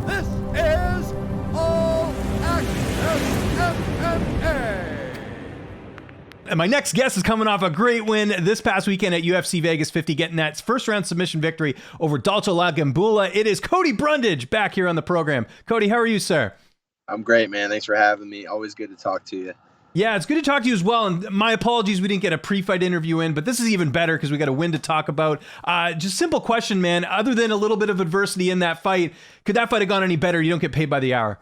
This is All Access MMA. And my next guest is coming off a great win this past weekend at UFC Vegas 50, getting that first round submission victory over Dalcha Lungiambula. It is Cody Brundage back here on the program. Cody, how are you, sir? I'm great, man. Thanks for having me. Always good to talk to you. Yeah, it's good to talk to you as well. And my apologies, we didn't get a pre-fight interview in, but this is even better because we got a win to talk about. Just simple question, man. Other than a little bit of adversity in that fight, could that fight have gone any better? You don't get paid by the hour.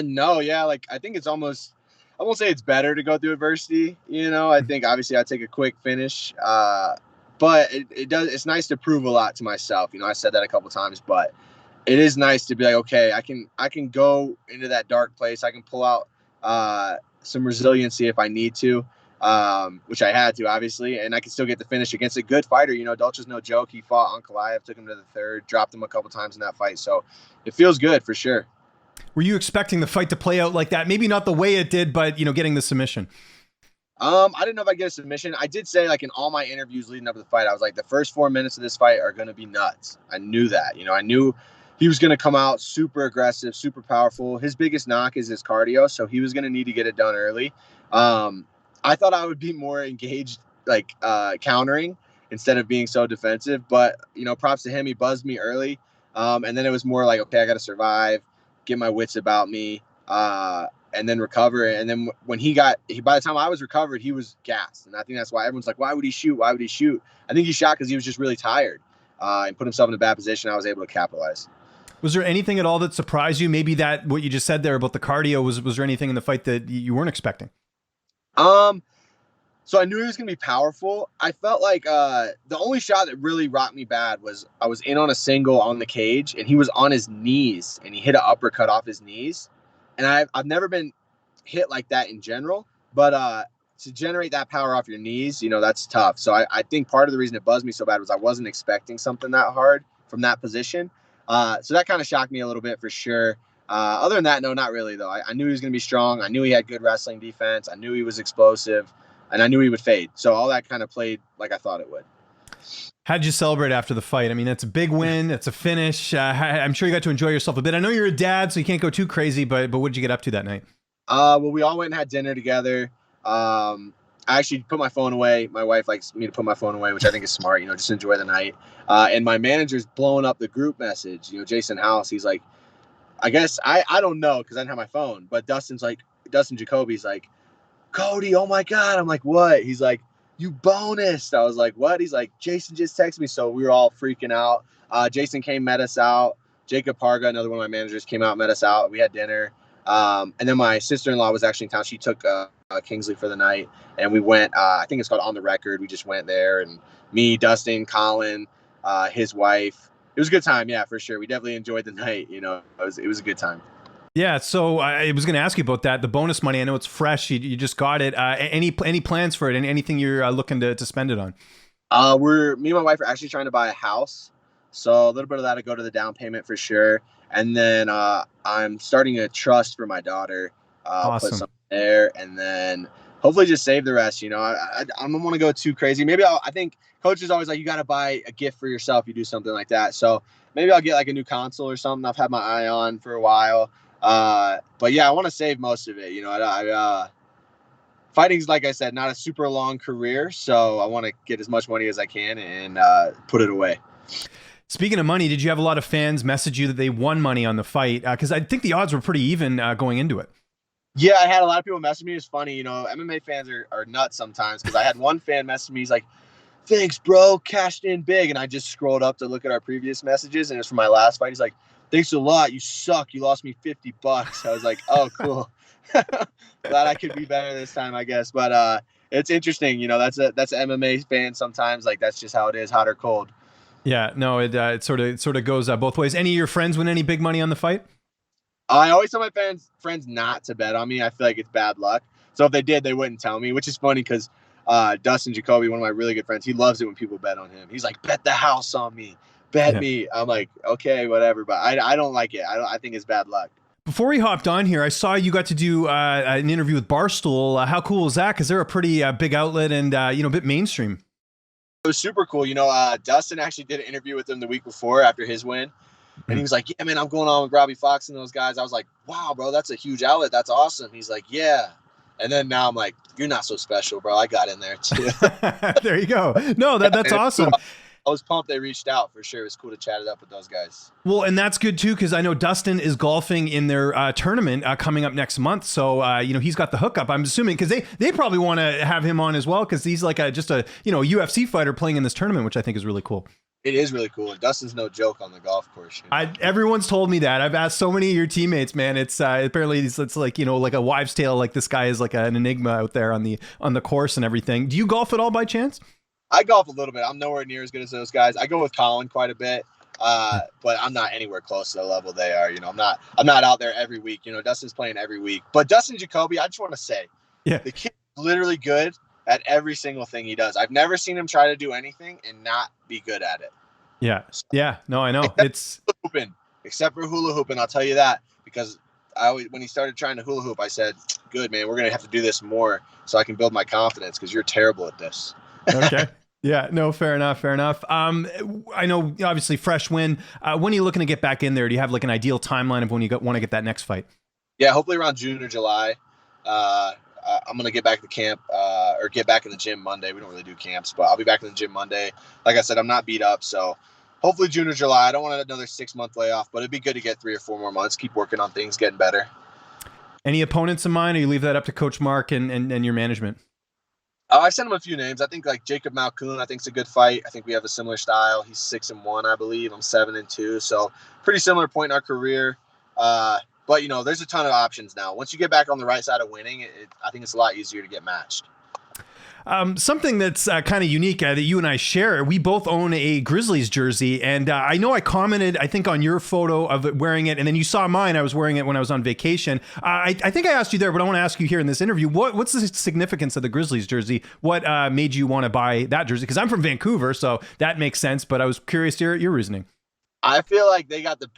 No, yeah. I think it's almost, I won't say it's better to go through adversity. I think obviously I take a quick finish, but it's nice to prove a lot to myself. I said that a couple times, but it is nice to be like, okay, I can go into that dark place. I can pull out some resiliency if I need to, which I had to, obviously, and I can still get the finish against a good fighter. Dalcha's no joke. He fought Ankalaev, took him to the third, dropped him a couple times in that fight. So it feels good for sure. Were you expecting the fight to play out like that? Maybe not the way it did, but, getting the submission. I didn't know if I'd get a submission. I did say, in all my interviews leading up to the fight, I was like, the first 4 minutes of this fight are going to be nuts. I knew that. I knew he was going to come out super aggressive, super powerful. His biggest knock is his cardio, so he was going to need to get it done early. I thought I would be more engaged, countering instead of being so defensive. But, props to him. He buzzed me early. And then it was more like, okay, I got to survive, get my wits about me, and then recover. And then when by the time I was recovered, he was gassed. And I think that's why everyone's like, why would he shoot? Why would he shoot? I think he shot because he was just really tired and put himself in a bad position. I was able to capitalize. Was there anything at all that surprised you? Maybe that what you just said there about the cardio, was there anything in the fight that you weren't expecting? So I knew he was going to be powerful. I felt like the only shot that really rocked me bad was I was in on a single on the cage and he was on his knees and he hit an uppercut off his knees. And I've never been hit like that in general, but to generate that power off your knees, that's tough. So I think part of the reason it buzzed me so bad was I wasn't expecting something that hard from that position. So that kind of shocked me a little bit for sure. Other than that, no, not really though. I knew he was going to be strong. I knew he had good wrestling defense. I knew he was explosive and I knew he would fade. So all that kind of played like I thought it would. How did you celebrate after the fight? I mean, that's a big win. It's a finish. I'm sure you got to enjoy yourself a bit. I know you're a dad, so you can't go too crazy, but what did you get up to that night? Well, we all went and had dinner together. I actually put my phone away. My wife likes me to put my phone away, which I think is smart, just enjoy the night. And my manager's blowing up the group message, Jason House. He's like, I guess, I don't know because I didn't have my phone, but Dustin Jacoby's like, Cody, oh my God. I'm like, what? He's like, you bonused. I was like, what? He's like, Jason just texted me. So we were all freaking out. Jason came, met us out. Jacob Parga, another one of my managers, came out, met us out. We had dinner. And then my sister-in-law was actually in town. She took Kingsley for the night and we went, I think it's called On the Record. We just went there and me, Dustin, Colin, his wife. It was a good time. Yeah, for sure. We definitely enjoyed the night. It was a good time. Yeah. So I was going to ask you about that. The bonus money. I know it's fresh. You just got it. Any plans for it and anything you're looking to spend it on? Me and my wife are actually trying to buy a house. So a little bit of that will go to the down payment for sure. And then I'm starting a trust for my daughter. Awesome. Put something there and then hopefully just save the rest. I don't want to go too crazy. Maybe I think coach is always like, you got to buy a gift for yourself. You do something like that. So maybe I'll get a new console or something I've had my eye on for a while. But yeah, I want to save most of it. Fighting's, like I said, not a super long career. So I want to get as much money as I can and put it away. Speaking of money, did you have a lot of fans message you that they won money on the fight? Because I think the odds were pretty even going into it. Yeah, I had a lot of people message me. It's funny, MMA fans are nuts sometimes because I had one fan message me. He's like, thanks, bro, cashed in big. And I just scrolled up to look at our previous messages and it's from my last fight. He's like, thanks a lot. You suck. You lost me $50. I was like, oh, cool. Glad I could be better this time, I guess. But it's interesting. That's an MMA fan sometimes. That's just how it is, hot or cold. Yeah, no, it sort of goes both ways. Any of your friends win any big money on the fight? I always tell my friends not to bet on me. I feel like it's bad luck. So if they did, they wouldn't tell me, which is funny because Dustin Jacoby, one of my really good friends, he loves it when people bet on him. He's like, bet the house on me. Bet me. I'm like, okay, whatever. But I don't like it. I think it's bad luck. Before we hopped on here, I saw you got to do an interview with Barstool. How cool was that? Because they're a pretty big outlet and, a bit mainstream. It was super cool. Dustin actually did an interview with him the week before after his win. And he was like, yeah, man, I'm going on with Robbie Fox and those guys. I was like, wow, bro, that's a huge outlet. That's awesome. He's like, yeah. And then now I'm like, you're not so special, bro. I got in there too. There you go. No, that's awesome. I was pumped they reached out for sure. It was cool to chat it up with those guys. Well, and that's good too, because I know Dustin is golfing in their tournament coming up next month. So, he's got the hookup, I'm assuming, because they probably want to have him on as well, because he's like just a UFC fighter playing in this tournament, which I think is really cool. It is really cool. And Dustin's no joke on the golf course. Everyone's told me that. I've asked so many of your teammates, man. It's apparently it's like, like a wives' tale. Like this guy is like an enigma out there on the course and everything. Do you golf at all by chance? I golf a little bit. I'm nowhere near as good as those guys. I go with Colin quite a bit, but I'm not anywhere close to the level they are. I'm not out there every week. Dustin's playing every week. But Dustin Jacoby, I just want to say, the kid's literally good at every single thing he does. I've never seen him try to do anything and not be good at it. Yeah. Yeah. No, I know. Except for hula hooping, I'll tell you that, because when he started trying to hula hoop, I said, good, man, we're going to have to do this more so I can build my confidence, because you're terrible at this. Okay. Yeah, no, fair enough. I know, obviously, fresh win. When are you looking to get back in there? Do you have like an ideal timeline of when you want to get that next fight? Yeah, hopefully around June or July. I'm going to get back to camp or get back in the gym Monday. We don't really do camps, but I'll be back in the gym Monday. Like I said, I'm not beat up, so hopefully June or July. I don't want another 6-month layoff, but it'd be good to get 3 or 4 more months, keep working on things, getting better. Any opponents in mind, or you leave that up to Coach Mark and your management? I sent him a few names. I think like Jacob Malkoon, I think it's a good fight. I think we have a similar style. He's 6-1, I believe. I'm 7-2. So pretty similar point in our career. But there's a ton of options now. Once you get back on the right side of winning, I think it's a lot easier to get matched. Something that's kind of unique that you and I share, we both own a Grizzlies jersey, and I know I commented, I think, on your photo of it wearing it, and then you saw mine. I was wearing it when I was on vacation. I think I asked you there, but I want to ask you here in this interview, what's the significance of the Grizzlies jersey? What made you want to buy that jersey? Because I'm from Vancouver, so that makes sense, but I was curious to hear your reasoning. I feel like they got the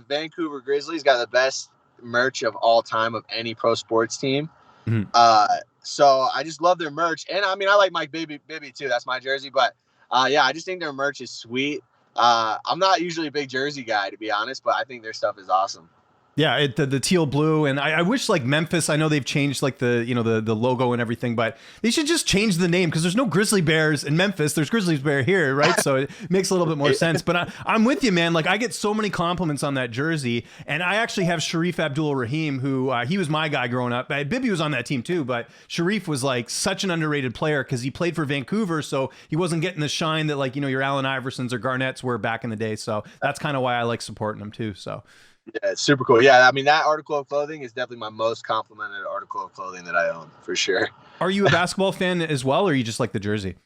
Vancouver Grizzlies got the best merch of all time of any pro sports team. Mm-hmm. So I just love their merch. And I mean, I like Mike Bibby too. That's my jersey. But I just think their merch is sweet. I'm not usually a big jersey guy, to be honest, but I think their stuff is awesome. Yeah, the teal blue, and I wish like Memphis. I know they've changed like the logo and everything, but they should just change the name, because there's no Grizzly Bears in Memphis. There's Grizzlies Bear here, right? So it makes a little bit more sense. But I'm with you, man. Like I get so many compliments on that jersey, and I actually have Sharif Abdul-Rahim, who he was my guy growing up. Bibby was on that team too, but Sharif was like such an underrated player because he played for Vancouver, so he wasn't getting the shine that like your Allen Iversons or Garnetts were back in the day. So that's kind of why I like supporting him too. So. Yeah, it's super cool. Yeah, I mean, that article of clothing is definitely my most complimented article of clothing that I own, for sure. Are you a basketball fan as well, or are you just like the jersey?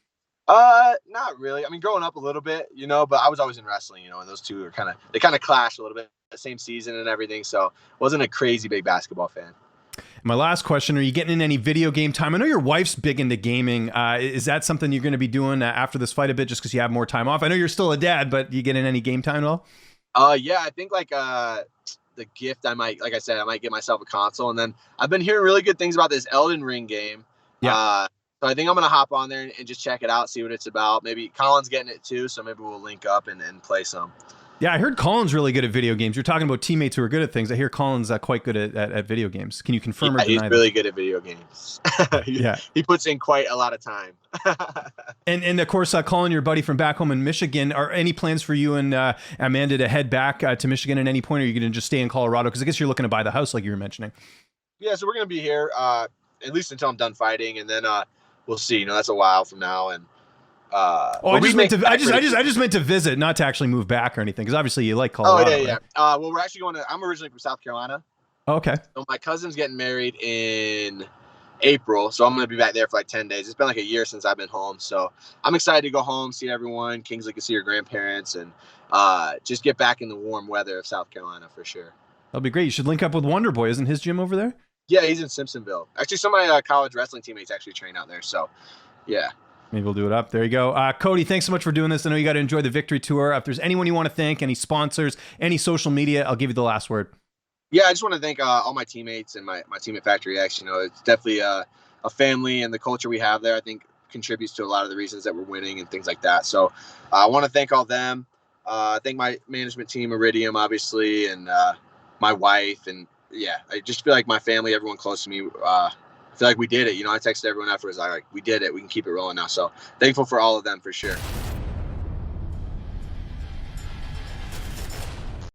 Not really. I mean, growing up a little bit, but I was always in wrestling, and those two are kind of clash a little bit, the same season and everything. So wasn't a crazy big basketball fan. My last question, are you getting in any video game time? I know your wife's big into gaming. Is that something you're going to be doing after this fight a bit, just because you have more time off? I know you're still a dad, but you get in any game time at all? Yeah, I think like the gift I might get myself a console, and then I've been hearing really good things about this Elden Ring game. Yeah. So I think I'm gonna hop on there and just check it out, see what it's about. Maybe Colin's getting it too, so maybe we'll link up and play some. Yeah, I heard Colin's really good at video games. You're talking about teammates who are good at things. I hear Colin's quite good at video games. Can you confirm or deny that? He's really good at video games. He puts in quite a lot of time. and of course, Colin, your buddy from back home in Michigan. Are any plans for you and Amanda to head back to Michigan at any point, or are you going to just stay in Colorado? Because I guess you're looking to buy the house, like you were mentioning. Yeah, so we're going to be here at least until I'm done fighting, and then we'll see. That's a while from now, and. I just meant to visit, not to actually move back or anything, because obviously you like Colorado. Oh yeah, right? Well, we're actually I'm originally from South Carolina. Okay. So my cousin's getting married in April, so I'm gonna be back there for like 10 days. It's been like a year since I've been home, so I'm excited to go home, see everyone. Kingsley can see her grandparents, and just get back in the warm weather of South Carolina for sure. That'll be great. You should link up with Wonder Boy. Isn't his gym over there? Yeah, he's in Simpsonville. Actually, some of my college wrestling teammates actually train out there, so yeah. Maybe we'll do it up. There you go. Cody, thanks so much for doing this. I know you got to enjoy the victory tour. If there's anyone you want to thank, any sponsors, any social media, I'll give you the last word. Yeah, I just want to thank all my teammates and my team at Factory X. It's definitely a family, and the culture we have there, I think, contributes to a lot of the reasons that we're winning and things like that. So I want to thank all them. Thank my management team, Iridium, obviously, and my wife. And yeah, I just feel like my family, everyone close to me, I feel like we did it. You know, I texted everyone afterwards. I like, we did it. We can keep it rolling now. So thankful for all of them for sure.